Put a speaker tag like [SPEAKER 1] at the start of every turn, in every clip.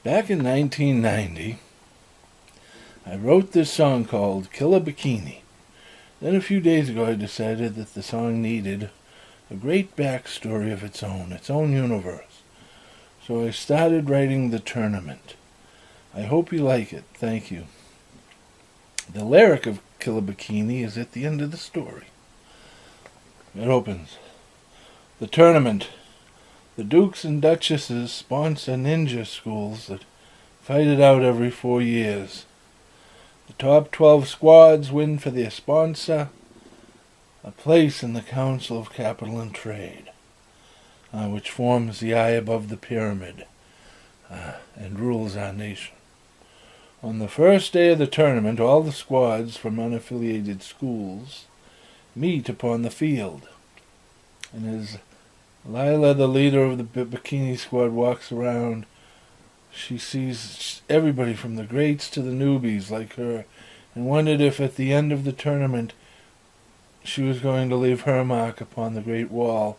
[SPEAKER 1] Back in 1990, I wrote this song called Killer Bikini. Then a few days ago I decided that the song needed a great backstory of its own universe. So I started writing The Tournament. I hope you like it. Thank you. The lyric of Killer Bikini is at the end of the story. It opens. The tournament. The Dukes and Duchesses sponsor ninja schools that fight it out every 4 years. The top 12 squads win for their sponsor a place in the Council of Capital and Trade, which forms the eye above the pyramid and rules our nation. On the first day of the tournament, all the squads from unaffiliated schools meet upon the field. And as Lila, the leader of the bikini squad, walks around, she sees everybody from the greats to the newbies like her, and wondered if at the end of the tournament she was going to leave her mark upon the Great Wall,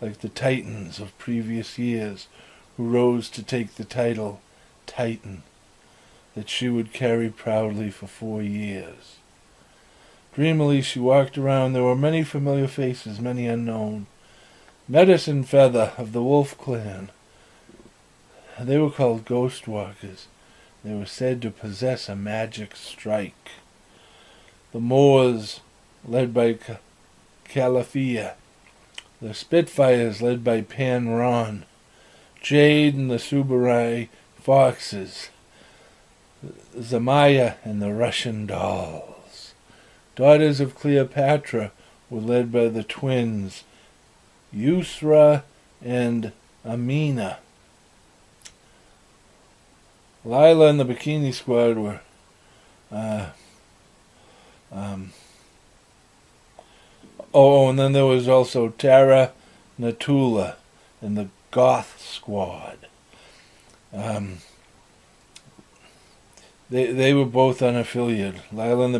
[SPEAKER 1] like the Titans of previous years who rose to take the title Titan, that she would carry proudly for 4 years. Dreamily she walked around. There were many familiar faces, many unknown. Medicine Feather of the Wolf Clan. They were called Ghost Walkers. They were said to possess a magic strike. The Moors, led by Calafia. The Spitfires, led by Pan Ron. Jade and the Subarai Foxes. Zamaya and the Russian Dolls. Daughters of Cleopatra were led by the twins Yusra and Amina. Lila and the Bikini Squad were and then there was also Tara Natula and the Goth Squad. They were both unaffiliated. Lila and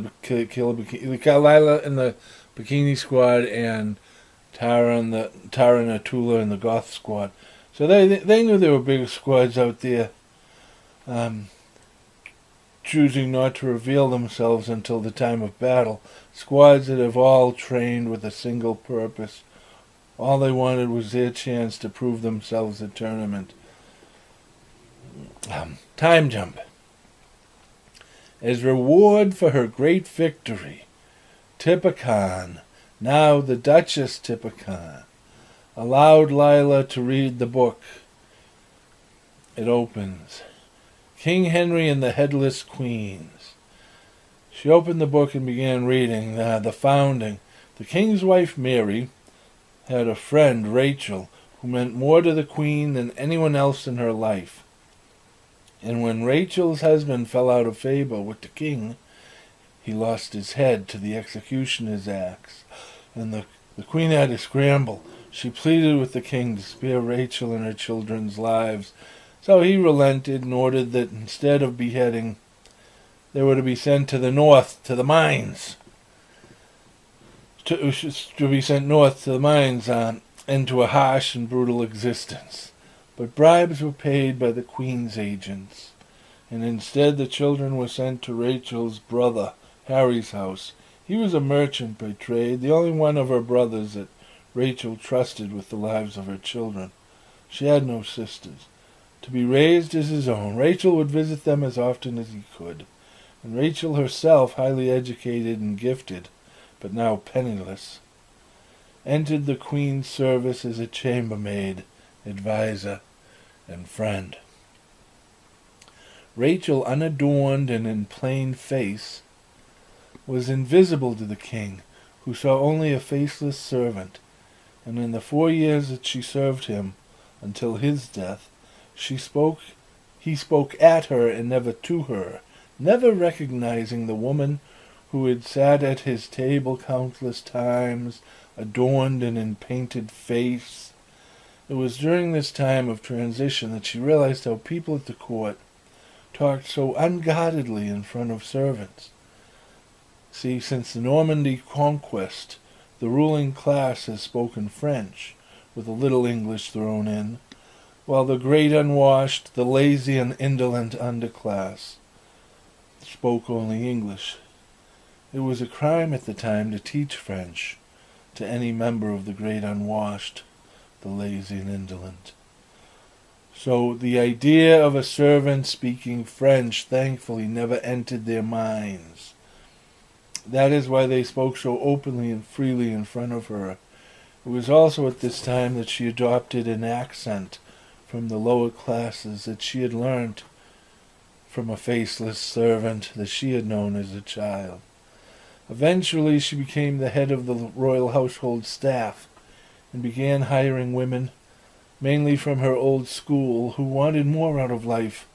[SPEAKER 1] the Bikini Squad and Tara Natula and the Goth Squad. So they knew there were big squads out there, choosing not to reveal themselves until the time of battle. Squads that have all trained with a single purpose. All they wanted was their chance to prove themselves at tournament. Time jump. As reward for her great victory, Tipacan, now the Duchess Tipacan, allowed Lila to read the book. It opens. King Henry and the Headless Queens. She opened the book and began reading the founding. The king's wife, Mary, had a friend, Rachel, who meant more to the queen than anyone else in her life. And when Rachel's husband fell out of favor with the king, he lost his head to the executioner's axe, and the queen had to scramble. She pleaded with the king to spare Rachel and her children's lives, so he relented and ordered that instead of beheading, they were to be sent to the north, to the mines. To be sent north to the mines into a harsh and brutal existence. But bribes were paid by the queen's agents, and instead the children were sent to Rachel's brother, Harry's house. He was a merchant by trade, the only one of her brothers that Rachel trusted with the lives of her children. She had no sisters. To be raised as his own, Rachel would visit them as often as he could, and Rachel herself, highly educated and gifted, but now penniless, entered the queen's service as a chambermaid, advisor, and friend. Rachel, unadorned and in plain face, was invisible to the king, who saw only a faceless servant, and in the 4 years that she served him, until his death, he spoke at her and never to her, never recognizing the woman who had sat at his table countless times, adorned and in painted face. It was during this time of transition that she realized how people at the court talked so unguardedly in front of servants. See, since the Normandy conquest, the ruling class has spoken French, with a little English thrown in, while the great unwashed, the lazy and indolent underclass spoke only English. It was a crime at the time to teach French to any member of the great unwashed, the lazy and indolent. So the idea of a servant speaking French thankfully never entered their minds. That is why they spoke so openly and freely in front of her. It was also at this time that she adopted an accent from the lower classes that she had learnt from a faceless servant that she had known as a child. Eventually she became the head of the royal household staff and began hiring women, mainly from her old school, who wanted more out of life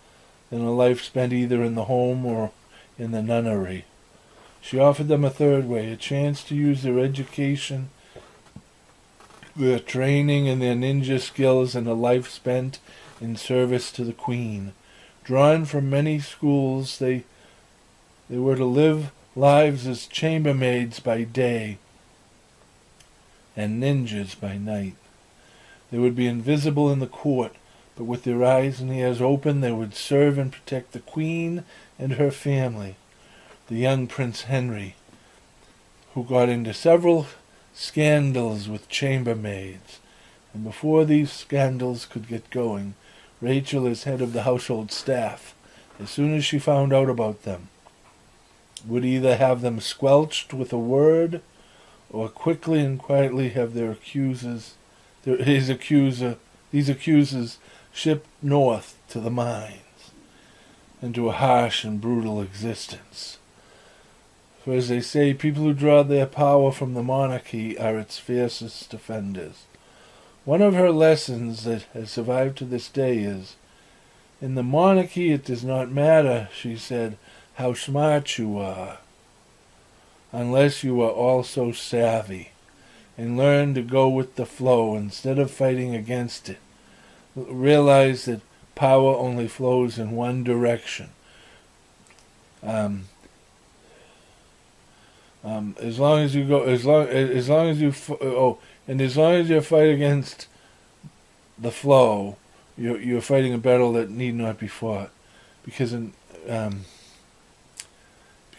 [SPEAKER 1] than a life spent either in the home or in the nunnery. She offered them a third way, a chance to use their education, their training, and their ninja skills in a life spent in service to the queen. Drawn from many schools, they were to live lives as chambermaids by day and ninjas by night. They would be invisible in the court, but with their eyes and ears open they would serve and protect the queen and her family. The young Prince Henry, who got into several scandals with chambermaids, and before these scandals could get going, Rachel, as head of the household staff, as soon as she found out about them, would either have them squelched with a word, or quickly and quietly have these accusers shipped north to the mines, into a harsh and brutal existence. For as they say, people who draw their power from the monarchy are its fiercest defenders. One of her lessons that has survived to this day is, in the monarchy it does not matter, she said, how smart you are, unless you are also savvy, and learn to go with the flow instead of fighting against it. Realize that power only flows in one direction. As long as you fight against the flow, you're fighting a battle that need not be fought. Because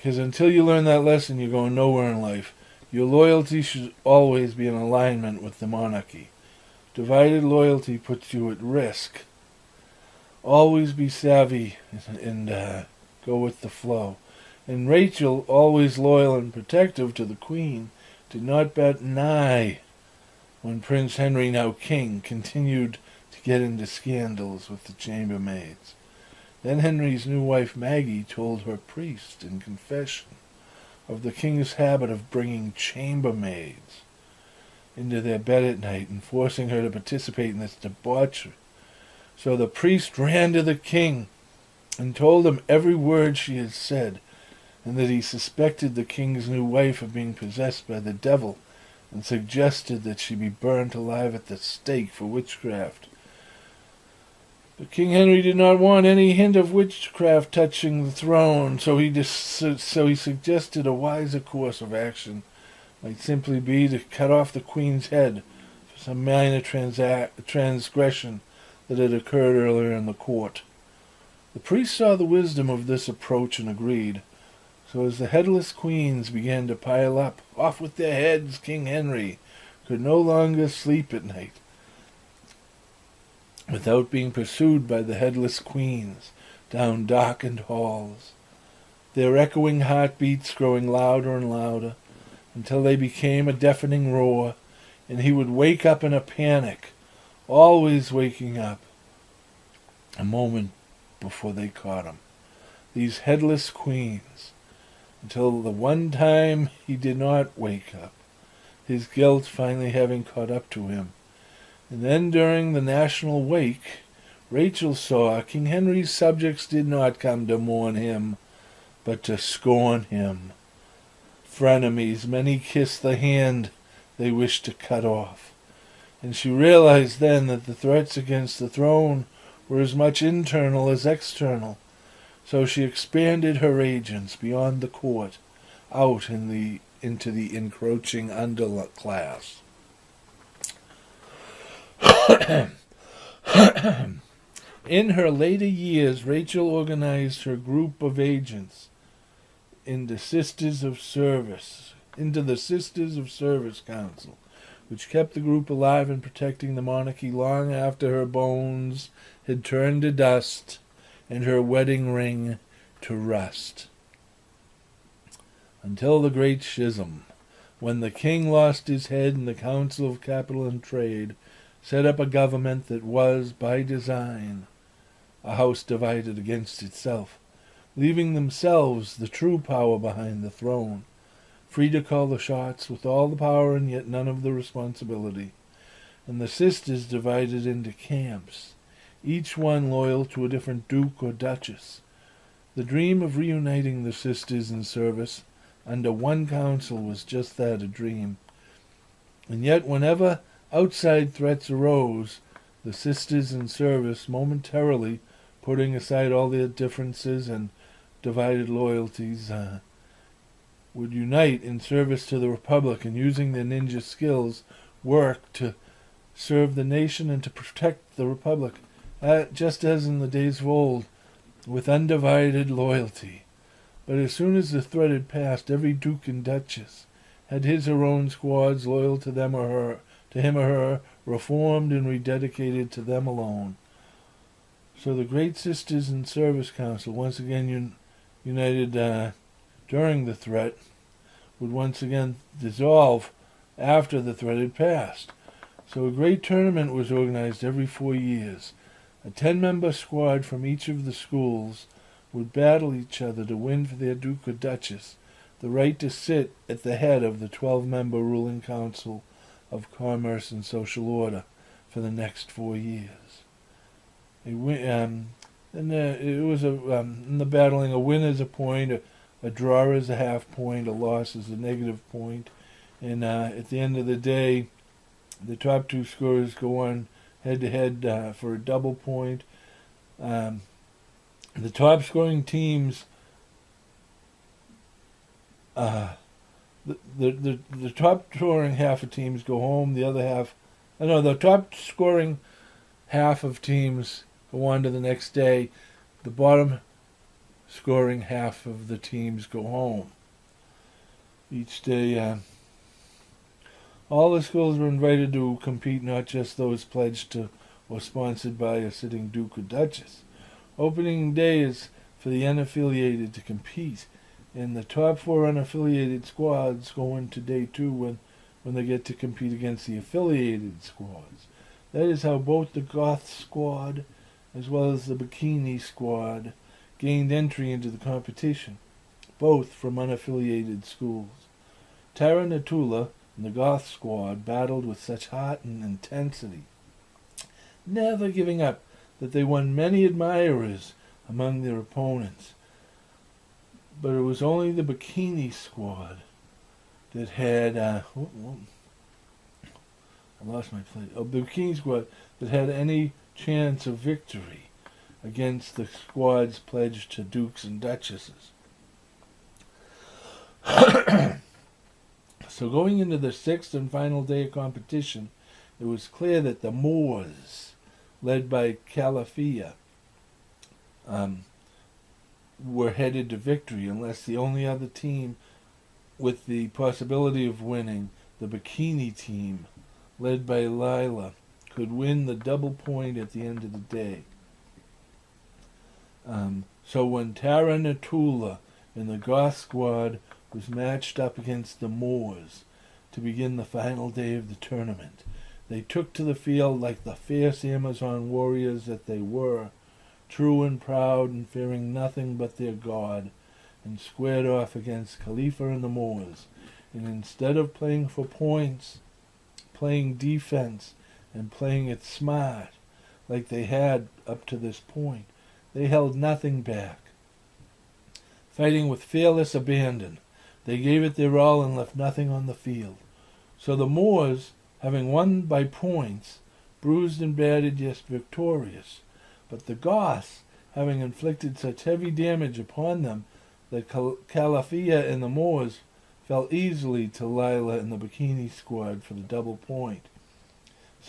[SPEAKER 1] until you learn that lesson, you're going nowhere in life. Your loyalty should always be in alignment with the monarchy. Divided loyalty puts you at risk. Always be savvy and go with the flow. And Rachel, always loyal and protective to the queen, did not bat an eye when Prince Henry, now king, continued to get into scandals with the chambermaids. Then Henry's new wife Maggie told her priest in confession of the king's habit of bringing chambermaids into their bed at night and forcing her to participate in this debauchery. So the priest ran to the king and told him every word she had said, and that he suspected the king's new wife of being possessed by the devil, and suggested that she be burnt alive at the stake for witchcraft. But King Henry did not want any hint of witchcraft touching the throne, so he suggested a wiser course of action might simply be to cut off the queen's head for some minor transgression that had occurred earlier in the court. The priest saw the wisdom of this approach and agreed. So as the headless queens began to pile up, off with their heads, King Henry could no longer sleep at night without being pursued by the headless queens down darkened halls, their echoing heartbeats growing louder and louder until they became a deafening roar, and he would wake up in a panic, always waking up a moment before they caught him. These headless queens, until the one time he did not wake up, his guilt finally having caught up to him. And then during the national wake, Rachel saw King Henry's subjects did not come to mourn him, but to scorn him. Frenemies, many kissed the hand they wished to cut off. And she realized then that the threats against the throne were as much internal as external. So she expanded her agents beyond the court, out into the encroaching underclass. In her later years, Rachel organized her group of agents into the Sisters of Service Council, which kept the group alive and protecting the monarchy long after her bones had turned to dust and her wedding ring to rust. Until the Great Schism, when the king lost his head and the Council of Capital and Trade set up a government that was, by design, a house divided against itself, leaving themselves the true power behind the throne, free to call the shots with all the power and yet none of the responsibility. And the sisters divided into camps, each one loyal to a different duke or duchess. The dream of reuniting the sisters in service under one council was just that, a dream. And yet whenever outside threats arose, the sisters in service, momentarily putting aside all their differences and divided loyalties, would unite in service to the Republic and, using their ninja skills, work to serve the nation and to protect the Republic, just as in the days of old, with undivided loyalty. But as soon as the threat had passed, every duke and duchess had his or her own squads loyal to him or her, reformed and rededicated to them alone. So the Great Sisters in Service Council, once again united during the threat, would once again dissolve after the threat had passed. So a great tournament was organized every 4 years. A 10-member squad from each of the schools would battle each other to win for their duke or duchess the right to sit at the head of the 12-member ruling council of commerce and social order for the next 4 years. It was in the battling, a win is a point, a draw is a half point, a loss is a negative point, and at the end of the day, the top two scorers go on head-to-head for a double point. The top scoring teams, the top scoring half of teams go home. The top scoring half of teams go on to the next day. The bottom scoring half of the teams go home. Each day, all the schools were invited to compete, not just those pledged to or sponsored by a sitting duke or duchess. Opening day is for the unaffiliated to compete, and the top 4 unaffiliated squads go into day 2 when they get to compete against the affiliated squads. That is how both the Goth squad as well as the Bikini squad gained entry into the competition, both from unaffiliated schools. Taranatula and the Goth squad battled with such heart and intensity, never giving up, that they won many admirers among their opponents. But it was only the Bikini squad that had I lost my place. The Bikini squad that had any chance of victory against the squads pledged to dukes and duchesses. So going into the 6th and final day of competition, it was clear that the Moors, led by Calafia, were headed to victory, unless the only other team with the possibility of winning, the Bikini team, led by Lila, could win the double point at the end of the day. So when Taranatula and the Goth squad was matched up against the Moors to begin the final day of the tournament, they took to the field like the fierce Amazon warriors that they were, true and proud and fearing nothing but their God, and squared off against Khalifa and the Moors. And instead of playing for points, playing defense, and playing it smart, like they had up to this point, they held nothing back. Fighting with fearless abandon, they gave it their all and left nothing on the field. So the Moors, having won by points, bruised and battered, yet victorious. But the Goths, having inflicted such heavy damage upon them that Calafia and the Moors fell easily to Lila and the Bikini squad for the double point.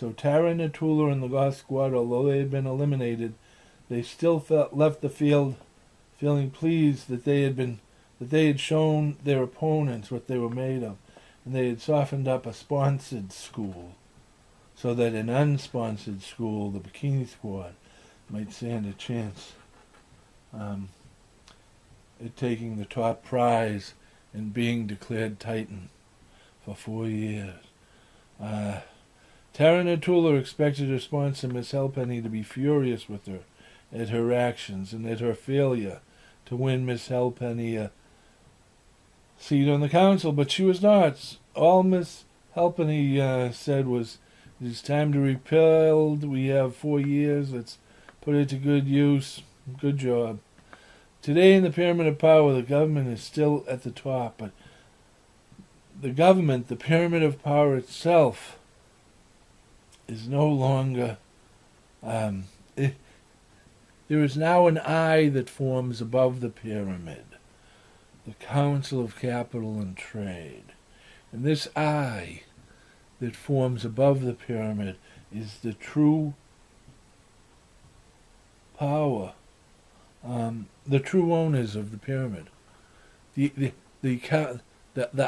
[SPEAKER 1] So Tara Natula and the Goth Squad, although they had been eliminated, they still left the field feeling pleased that they had shown their opponents what they were made of, and they had softened up a sponsored school so that an unsponsored school, the Bikini Squad, might stand a chance at taking the top prize and being declared Titan for 4 years. Tara Natula expected her sponsor, Miss Halfpenny, to be furious with her at her actions and at her failure to win Miss Halfpenny a seat on the council, but she was not. All Miss Halfpenny said was, "It is time to rebuild. We have 4 years. Let's put it to good use. Good job." Today in the Pyramid of Power, the government is still at the top, but the government, the Pyramid of Power itself, is no longer... there is now an eye that forms above the pyramid, the Council of Capital and Trade. And this eye that forms above the pyramid is the true power, the true owners of the pyramid. The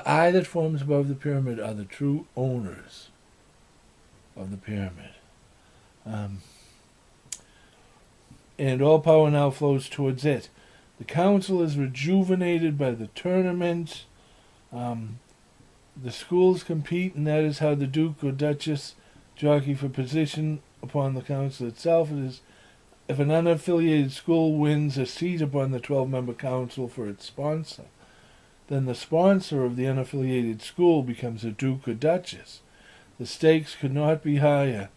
[SPEAKER 1] eye that forms above the pyramid are the true owners of the pyramid. And all power now flows towards it. The council is rejuvenated by the tournament. The schools compete, and that is how the Duke or Duchess jockey for position upon the council itself. It is if an unaffiliated school wins a seat upon the 12-member council for its sponsor, then the sponsor of the unaffiliated school becomes a Duke or Duchess. The stakes could not be higher.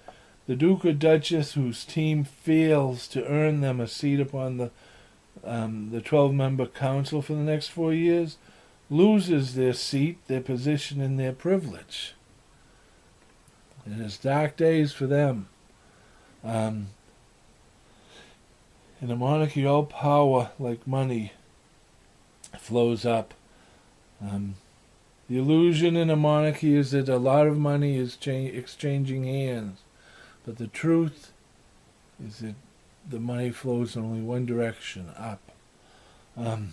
[SPEAKER 1] The Duke or Duchess whose team fails to earn them a seat upon the 12-member council for the next 4 years loses their seat, their position, and their privilege. It is dark days for them. In a monarchy, all power, like money, flows up. The illusion in a monarchy is that a lot of money is exchanging hands, but the truth is that the money flows in only one direction, up. I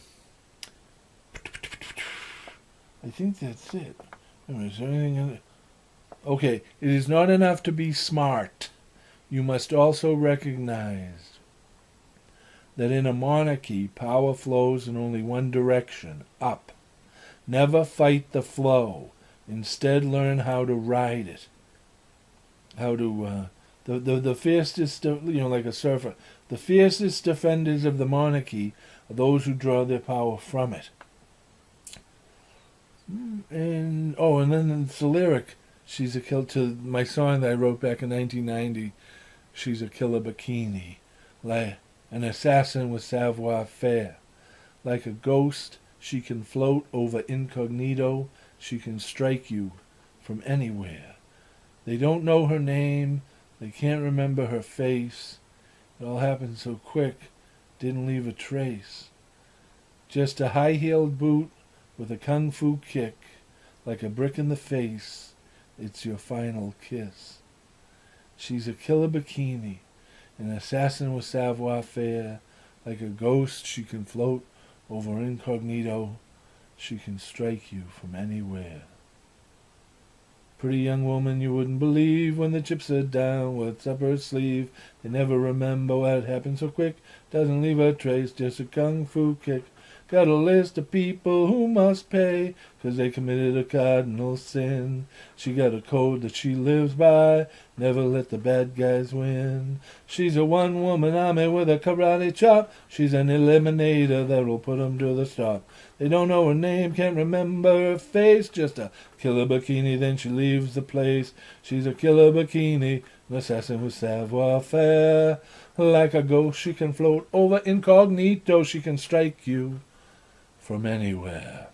[SPEAKER 1] think that's it. Is there anything in it? Okay, it is not enough to be smart. You must also recognize that in a monarchy, power flows in only one direction, up. Never fight the flow. Instead, learn how to ride it. How to, the fiercest, like a surfer, the fiercest defenders of the monarchy are those who draw their power from it. And then it's a lyric. She's a killer, to my song that I wrote back in 1990. She's a killer bikini, like an assassin with savoir-faire. Like a ghost, she can float over incognito. She can strike you from anywhere. They don't know her name. They can't remember her face. It all happened so quick, didn't leave a trace. Just a high-heeled boot with a kung fu kick, like a brick in the face. It's your final kiss. She's a killer bikini, an assassin with savoir-faire. Like a ghost, she can float over incognito. She can strike you from anywhere. Pretty young woman you wouldn't believe when the chips are down, what's up her sleeve. They never remember what happened so quick. Doesn't leave a trace, just a kung fu kick. Got a list of people who must pay 'cause they committed a cardinal sin. She got a code that she lives by, never let the bad guys win. She's a one-woman army with a karate chop. She's an eliminator that'll put 'em to the stop. They don't know her name, can't remember her face. Just a killer bikini, then she leaves the place. She's a killer bikini, an assassin with savoir-faire. Like a ghost, she can float over incognito. She can strike you from anywhere.